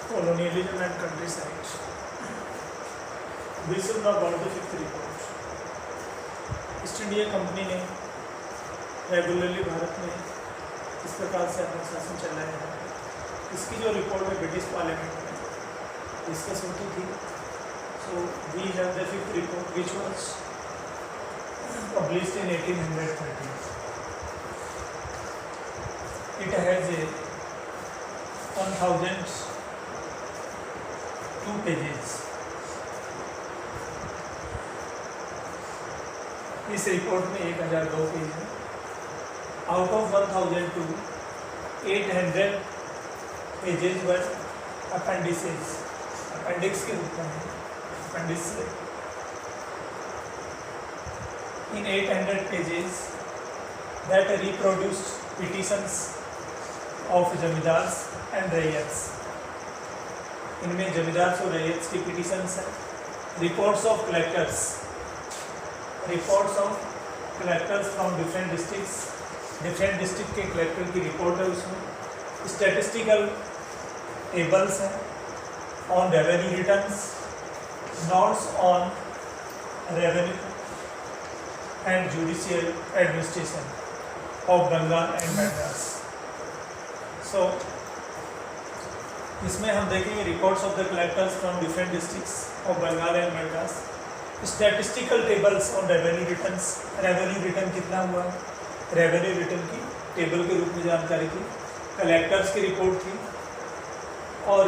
colonialism and countryside. This is now about the fifth report. East India company ने regularly Bharat में इस प्रकार से अपना शासन चलाया है. इसकी जो रिपोर्ट है ब्रिटिश पार्लियामेंट में डिस्कस होती थी. So we have the fifth report which was published in 1830. It has a 1002 pages. इस रिपोर्ट में 1002 पेज है. Out of 1002, 800 pages were appendices, appendix के रूप में appendix. In 800 pages that reproduced petitions of zamindars and ryots. इनमें जमींदार्स और रैयत्स की पिटीशंस हैं. Reports of collectors from different districts. Different district के कलेक्टर की रिपोर्ट है उसमें. स्टैटिस्टिकल टेबल्स हैं on revenue returns, notes on revenue and judicial administration of Bengal and Madras. So इसमें हम देखेंगे reports of the collectors from different districts of Bengal and Madras. Statistical tables on revenue returns. Revenue return कितना हुआ, revenue return की table के रूप में जानकारी थी. कलेक्टर्स की रिपोर्ट थी और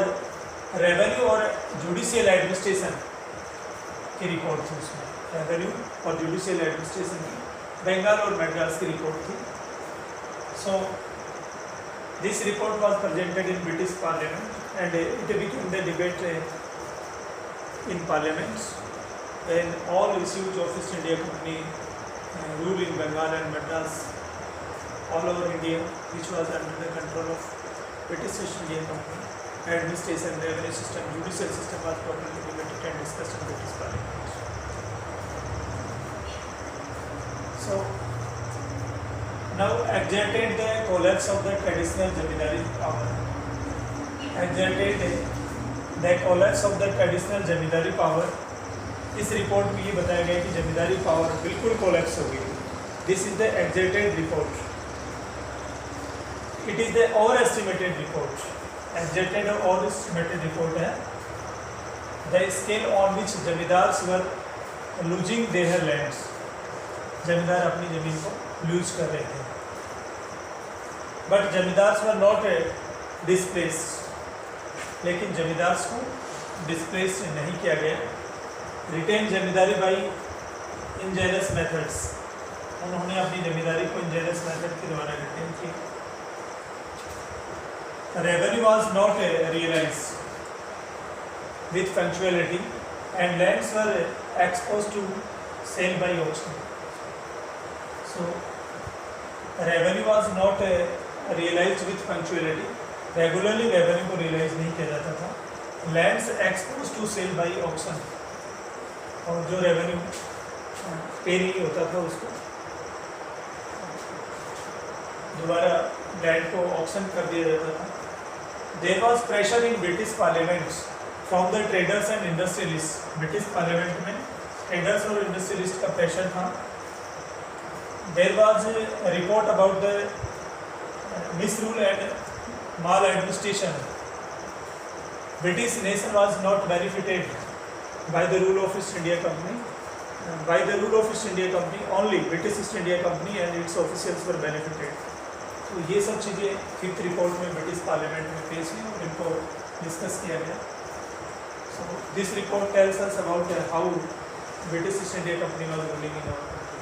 रेवेन्यू और जुडिशियल एडमिनिस्ट्रेशन की रिपोर्ट थी. उसमें रेवेन्यू और जुडिशियल एडमिनिस्ट्रेशन की बंगाल और मद्रास की रिपोर्ट थी. So this report was presented in British Parliament and it became the debate in Parliament when all issues of East India Company rule in Bengal and Madras all over India, which was under the control of British East India Company. Administration, revenue system, judicial system was properly debated and discussed in British Parliament. So now exerted the collapse of the traditional zamindari power. Exerted the collapse of the traditional zamindari power. इस report में ये बताया गया कि जमींदारी power बिल्कुल collapse हो गई. This is the exerted report. It is the overestimated report. Exerted और ओवर एस्टिमेटेड रिपोर्ट है. The scale on which zamindars were losing their lands. Zamindar अपनी जमीन को लूज कर रहे थे. But zamindars were not displaced. लेकिन जमींदार्स को डिस्प्लेस नहीं किया गया. Retained zamindari by ingenious methods. उन्होंने अपनी जमींदारी को इंजेनियस मेथड के द्वारा रिटेन किया. Revenue was not realised with punctuality and lands were exposed to sale by auction. So revenue was not realized with punctuality. Regularly revenue को realize नहीं किया जाता था. Lands exposed to sale by auction. और जो revenue पे नहीं होता था उसको दोबारा लैंड को ऑक्शन कर दिया जाता था. There was pressure in British Parliament from the traders and industrialists. British Parliament में traders और industrialists का pressure था. There was a report about the misrule and maladministration. British nation was not benefited by the rule of East India Company. By the rule of East India Company, only British East India Company and its officials were benefited. तो ये सब चीज़ें fifth report में British parliament में पेश हुई और इनको डिस्कस किया गया. So this report tells us about how British East India Company was ruling in our country.